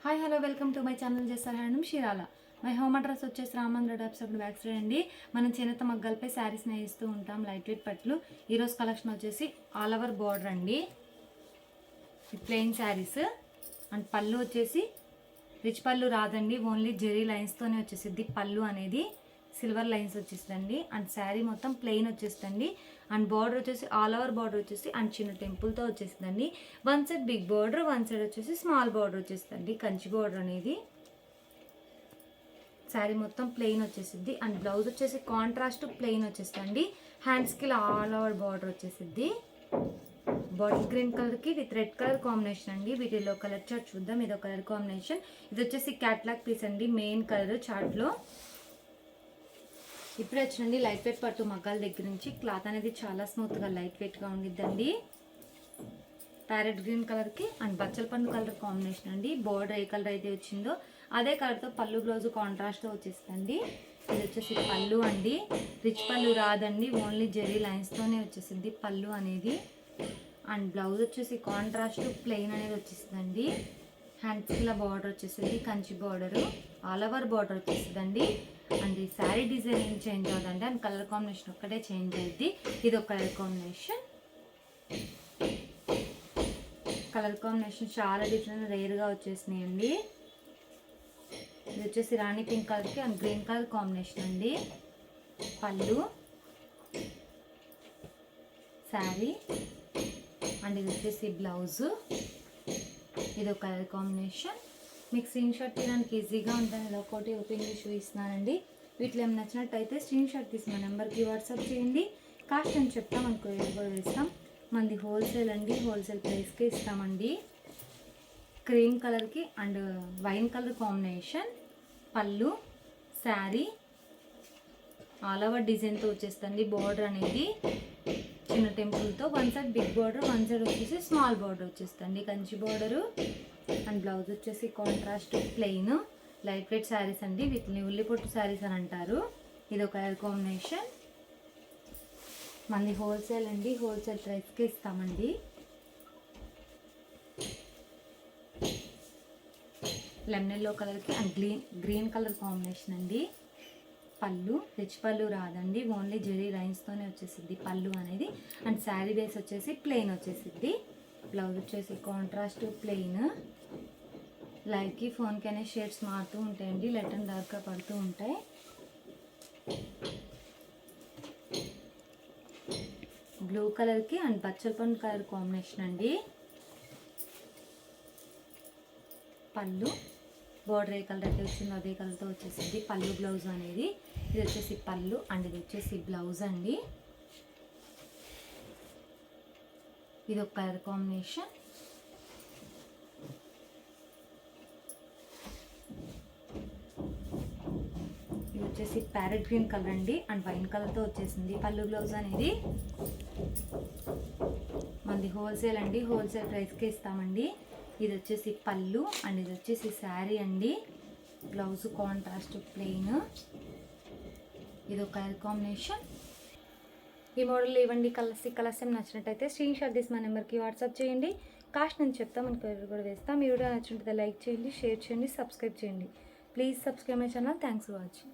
Hi hello welcome to my channel చేస్తారు hand షీరాల. My home address వచ్చేసి రామంద్ర డాబ్స్ అక్కడ back side అండి. మనం చేనేత మగ్గలపై శారీస్ నేయిస్తూ ఉంటాం, లైట్ వెయిట్ పట్లు. ఈరోజు కలెక్షన్ వచ్చేసి ఆల్ ఓవర్ బార్డర్ అండి, ప్లెయిన్ శారీస్. అండ్ పళ్ళు వచ్చేసి రిచ్ పళ్ళు రాదండి, ఓన్లీ జెరీ లైన్స్తోనే వచ్చేసిద్ది. పళ్ళు అనేది సిల్వర్ లైన్స్ వచ్చేసిందండి. అండ్ శారీ మొత్తం ప్లెయిన్ వచ్చేస్తుంది. అండ్ బార్డర్ వచ్చేసి ఆల్ ఓవర్ బార్డర్ వచ్చేసి అండ్ చిన్న టెంపుల్తో వచ్చేసిందండి. One side big border, one side వచ్చేసి స్మాల్ బార్డర్ వచ్చేస్తుంది, కంచి బార్డర్ అనేది. శారీ మొత్తం ప్లెయిన్ వచ్చేసిద్ది. అండ్ బ్లౌజ్ వచ్చేసి కాంట్రాస్ట్ ప్లెయిన్ వచ్చేస్తుంది. హ్యాండ్స్కి ఆల్ ఓవర్ బార్డర్ వచ్చేసిద్ది. బాటిల్ గ్రీన్ కలర్కి విత్ రెడ్ కలర్ కాంబినేషన్ అండి. వీటిలో కలర్ చార్ట్ చూద్దాం. ఇదో కలర్ కాంబినేషన్. ఇది వచ్చేసి క్యాట్లాగ్ పీస్ అండి, మెయిన్ కలర్ చార్ట్లో. ఇప్పుడే వచ్చినండి లైట్ వెయిట్ పట్టు మగ్గాల దగ్గర నుంచి. క్లాత్ అనేది చాలా స్మూత్గా లైట్ వెయిట్గా ఉండిద్దండి. ప్యారెట్ గ్రీన్ కలర్కి అండ్ బచ్చల పండు కలర్ కాంబినేషన్ అండి. బోర్డర్ ఏ కలర్ అయితే వచ్చిందో అదే కలర్తో పళ్ళు బ్లౌజ్ కాంట్రాస్ట్తో వచ్చేసిందండి. ఇది వచ్చేసి పళ్ళు అండి, రిచ్ పళ్ళు రాదండి, ఓన్లీ జెరీ లైన్స్తోనే వచ్చేసింది పళ్ళు అనేది. అండ్ బ్లౌజ్ వచ్చేసి కాంట్రాస్ట్ ప్లెయిన్ అనేది వచ్చేసిందండి. హ్యాండ్స్కి ఇలా బార్డర్ వచ్చేసింది, Kanchi border, all over border వచ్చేసిందండి. అండ్ ఈ శారీ డిజైన్ ఏం చేంజ్ అవుతుందండి, అండ్ కలర్ కాంబినేషన్ ఒక్కటే చేంజ్ అయ్యింది. ఇది ఒక కలర్ కాంబినేషన్. కలర్ కాంబినేషన్ చాలా డిఫరెంట్ రేర్గా వచ్చేసినాయండి. ఇది వచ్చేసి రాణి పింక్ కలర్కి అండ్ గ్రీన్ కలర్ కాంబినేషన్ అండి. పళ్ళు, శారీ అండ్ ఇది వచ్చేసి బ్లౌజు. ఇది ఒక కలర్ కాంబినేషన్. మీకు స్క్రీన్ షాట్ తీయడానికి ఈజీగా ఉంటుంది. ఇలా ఒకటి ఓపెన్ చేసి చూపిస్తున్నానండి. వీటిలో ఏమైనా నచ్చినట్టయితే స్క్రీన్ షాట్ తీసి మా నెంబర్కి వాట్సాప్ చేయండి. కాస్ట్ అని చెప్తాం, అనుకో కూడా వేస్తాం. మనది హోల్సేల్ అండి, హోల్సేల్ ప్రైస్కే ఇస్తామండి. క్రీమ్ కలర్కి అండ్ వైన్ కలర్ కాంబినేషన్. పళ్ళు, శారీ ఆల్ ఓవర్ డిజైన్తో వచ్చేస్తుంది. బార్డర్ అనేది చిన్న టెంపుల్తో, one side big border, one side వచ్చేసి స్మాల్ బార్డర్ వచ్చేస్తుంది, కంచి బార్డరు. అండ్ బ్లౌజ్ వచ్చేసి contrast plain light weight saris అండి. వీటిని ఉల్లిపొట్టు శారీస్ అని అంటారు. ఇది ఒక కలర్ కాంబినేషన్. మనది హోల్సేల్ అండి, హోల్సేల్ ప్రైస్కి ఇస్తామండి. లెమన్ ఎల్లో కలర్కి అండ్ గ్రీన్ కలర్ కాంబినేషన్ అండి. పళ్ళు రిచ్ పళ్ళు రాదండి, ఓన్లీ జెరీ లైన్స్తోనే వచ్చేసిద్ది పళ్ళు అనేది. అండ్ శారీ బేస్ వచ్చేసి ప్లెయిన్ వచ్చేసిద్ది. బ్లౌజ్ వచ్చేసి కాంట్రాస్ట్ ప్లెయిన్. లైట్కి ఫోన్కి అనే షేడ్స్ మారుతూ ఉంటాయండి, లైట్ అండ్ డార్క్గా పడుతూ ఉంటాయి. బ్లూ కలర్కి అండ్ బచ్చల పండు కలర్ కాంబినేషన్ అండి. పళ్ళు బార్డర్ ఏ కలర్ అయితే వచ్చిందో అదే కలర్తో వచ్చేసింది పళ్ళు బ్లౌజ్ అనేది. ఇది వచ్చేసి పళ్ళు అండ్ ఇది వచ్చేసి బ్లౌజ్ అండి. ఇది ఒక కలర్ కాంబినేషన్. ఇది వచ్చేసి ప్యారెట్ గ్రీన్ కలర్ అండి అండ్ వైన్ కలర్తో వచ్చేసింది పళ్ళు బ్లౌజ్ అనేది. మనది హోల్సేల్ అండి, హోల్సేల్ ప్రైస్కే ఇస్తామండి. ఇది వచ్చేసి పళ్ళు అండ్ ఇది వచ్చేసి శారీ అండి. Blouse contrast plain. ఇది ఒక కలర్ కాంబినేషన్. ఈ మోడల్ ఇవ్వండి. కలర్స్ ఏం నచ్చినట్టయితే స్క్రీన్ షాట్ తీసి మా నెంబర్కి వాట్సాప్ చేయండి. కాస్ట్ నేను చెప్తాం, మనకు ఎవరు కూడా వేస్తాం. ఈ వీడియో నచ్చినట్టయితే లైక్ చేయండి, షేర్ చేయండి, సబ్స్క్రైబ్ చేయండి. Please subscribe my channel. Thanks for watching.